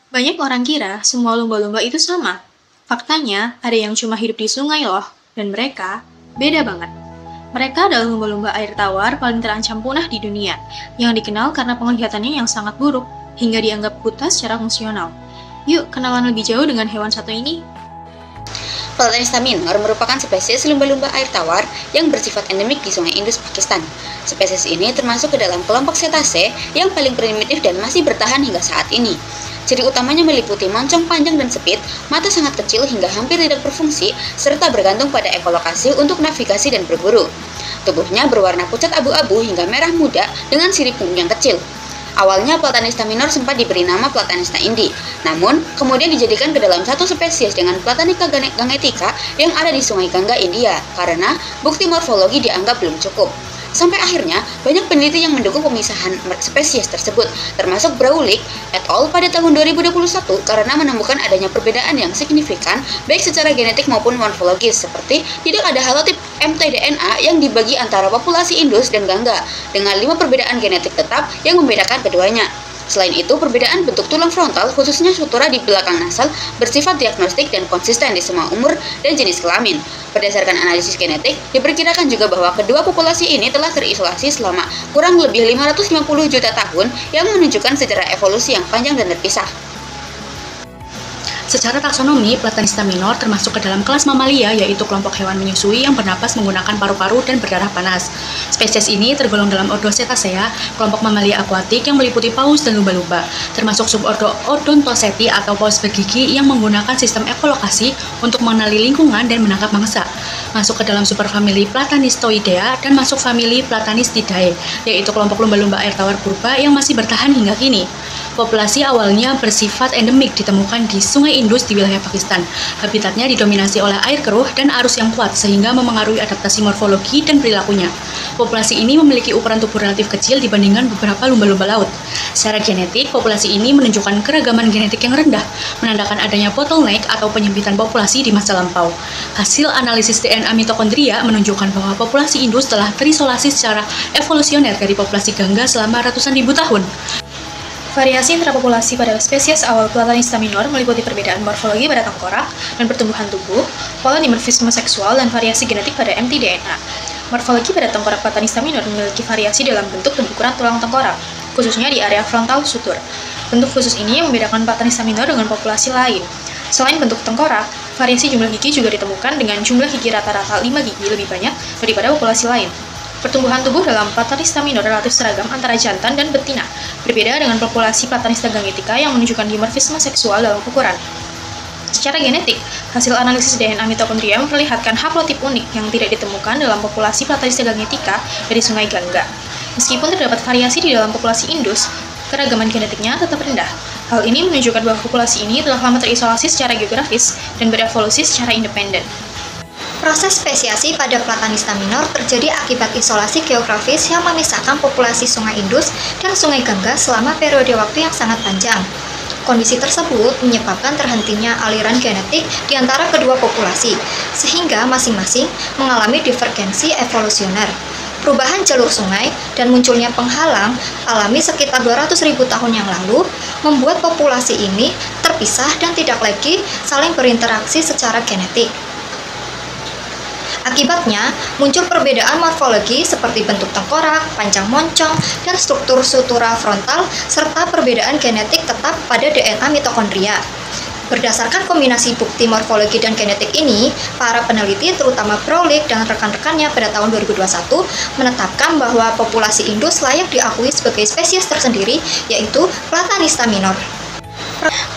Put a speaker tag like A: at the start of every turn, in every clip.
A: Banyak orang kira semua lumba-lumba itu sama. Faktanya, ada yang cuma hidup di sungai loh, dan mereka beda banget. Mereka adalah lumba-lumba air tawar paling terancam punah di dunia, yang dikenal karena penglihatannya yang sangat buruk, hingga dianggap buta secara fungsional. Yuk, kenalan lebih jauh dengan hewan satu ini.
B: Platanista minor merupakan spesies lumba-lumba air tawar yang bersifat endemik di Sungai Indus, Pakistan. Spesies ini termasuk ke dalam kelompok cetacea yang paling primitif dan masih bertahan hingga saat ini. Ciri utamanya meliputi moncong panjang dan sempit, mata sangat kecil hingga hampir tidak berfungsi, serta bergantung pada ekolokasi untuk navigasi dan berburu. Tubuhnya berwarna pucat abu-abu hingga merah muda dengan sirip punggung yang kecil. Awalnya Platanista minor sempat diberi nama Platanista indi, namun kemudian dijadikan ke dalam satu spesies dengan Platanica gangetica yang ada di Sungai Gangga, India, karena bukti morfologi dianggap belum cukup. Sampai akhirnya, banyak peneliti yang mendukung pemisahan spesies tersebut, termasuk Braulik et al. Pada tahun 2021 karena menemukan adanya perbedaan yang signifikan baik secara genetik maupun morfologis, seperti tidak ada halotip mtDNA yang dibagi antara populasi Indus dan Gangga, dengan 5 perbedaan genetik tetap yang membedakan keduanya. Selain itu, perbedaan bentuk tulang frontal, khususnya sutura di belakang nasal, bersifat diagnostik dan konsisten di semua umur dan jenis kelamin. Berdasarkan analisis genetik, diperkirakan juga bahwa kedua populasi ini telah terisolasi selama kurang lebih 550 juta tahun yang menunjukkan sejarah evolusi yang panjang dan terpisah.
C: Secara taksonomi, Platanista minor termasuk ke dalam kelas mamalia, yaitu kelompok hewan menyusui yang bernapas menggunakan paru-paru dan berdarah panas. Spesies ini tergolong dalam ordo Cetacea, kelompok mamalia akuatik yang meliputi paus dan lumba-lumba, termasuk subordo Odontoceti atau paus bergigi yang menggunakan sistem ekolokasi untuk mengenali lingkungan dan menangkap mangsa. Masuk ke dalam superfamili Platanistoidea dan masuk famili Platanistidae, yaitu kelompok lumba-lumba air tawar purba yang masih bertahan hingga kini. Populasi awalnya bersifat endemik ditemukan di Sungai Indus di wilayah Pakistan. Habitatnya didominasi oleh air keruh dan arus yang kuat sehingga memengaruhi adaptasi morfologi dan perilakunya. Populasi ini memiliki ukuran tubuh relatif kecil dibandingkan beberapa lumba-lumba laut. Secara genetik, populasi ini menunjukkan keragaman genetik yang rendah, menandakan adanya bottleneck atau penyempitan populasi di masa lampau. Hasil analisis DNA mitokondria menunjukkan bahwa populasi Indus telah terisolasi secara evolusioner dari populasi Gangga selama ratusan ribu tahun.
A: Variasi intrapopulasi pada spesies awal Platanista minor meliputi perbedaan morfologi pada tengkorak dan pertumbuhan tubuh, pola dimorfisme seksual, dan variasi genetik pada mtDNA. Morfologi pada tengkorak Platanista minor memiliki variasi dalam bentuk dan ukuran tulang tengkorak, khususnya di area frontal sutur. Bentuk khusus ini membedakan Platanista minor dengan populasi lain. Selain bentuk tengkorak, variasi jumlah gigi juga ditemukan dengan jumlah gigi rata-rata 5 gigi lebih banyak daripada populasi lain. Pertumbuhan tubuh dalam Platanista minor relatif seragam antara jantan dan betina, berbeda dengan populasi Platanista gangetica yang menunjukkan dimorfisme seksual dalam ukuran. Secara genetik, hasil analisis DNA mitokondria memperlihatkan haplotip unik yang tidak ditemukan dalam populasi Platanista gangetica dari Sungai Gangga. Meskipun terdapat variasi di dalam populasi Indus, keragaman genetiknya tetap rendah. Hal ini menunjukkan bahwa populasi ini telah lama terisolasi secara geografis dan berevolusi secara independen.
D: Proses spesiasi pada Platanista minor terjadi akibat isolasi geografis yang memisahkan populasi Sungai Indus dan Sungai Gangga selama periode waktu yang sangat panjang. Kondisi tersebut menyebabkan terhentinya aliran genetik di antara kedua populasi, sehingga masing-masing mengalami divergensi evolusioner. Perubahan jalur sungai dan munculnya penghalang alami sekitar 200.000 tahun yang lalu membuat populasi ini terpisah dan tidak lagi saling berinteraksi secara genetik. Akibatnya, muncul perbedaan morfologi seperti bentuk tengkorak, panjang moncong, dan struktur sutura frontal, serta perbedaan genetik tetap pada DNA mitokondria. Berdasarkan kombinasi bukti morfologi dan genetik ini, para peneliti terutama Braulik dan rekan-rekannya pada tahun 2021 menetapkan bahwa populasi Indus layak diakui sebagai spesies tersendiri, yaitu Platanista minor.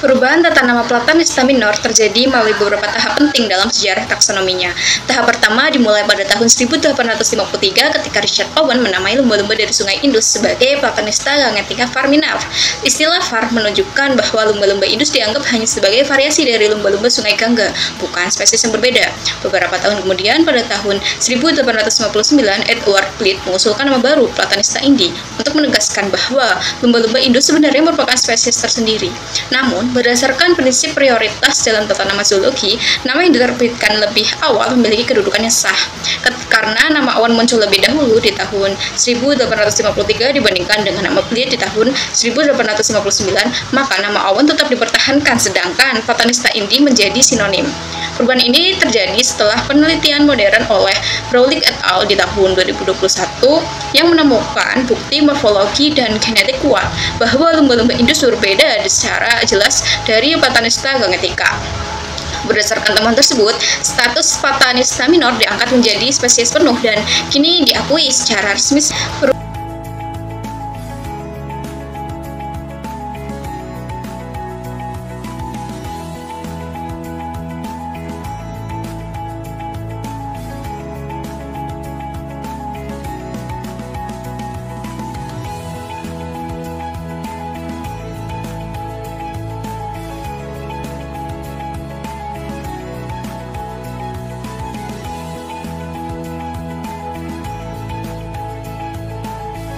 E: Perubahan tata nama Platanista minor terjadi melalui beberapa tahap penting dalam sejarah taksonominya. Tahap pertama dimulai pada tahun 1853 ketika Richard Owen menamai lumba-lumba dari Sungai Indus sebagai Platanista gangetica farminae. Istilah far menunjukkan bahwa lumba-lumba Indus dianggap hanya sebagai variasi dari lumba-lumba Sungai Gangga, bukan spesies yang berbeda. Beberapa tahun kemudian, pada tahun 1859, Edward Blyth mengusulkan nama baru, Platanista indi, untuk menegaskan bahwa lumba-lumba Indus sebenarnya merupakan spesies tersendiri. Namun, berdasarkan prinsip prioritas dalam tata nama zoologi, nama yang diterbitkan lebih awal memiliki kedudukan yang sah. Karena nama awan muncul lebih dahulu di tahun 1853 dibandingkan dengan nama Pliet di tahun 1859, maka nama awan tetap dipertahankan, sedangkan Platanista indi menjadi sinonim. Perubahan ini terjadi setelah penelitian modern oleh Rowling et al. Di tahun 2021 yang menemukan bukti morfologi dan genetik kuat bahwa lumba-lumba Indus berbeda secara jelas dari Platanista gangetica. Berdasarkan temuan tersebut, status Platanista minor diangkat menjadi spesies penuh dan kini diakui secara resmi.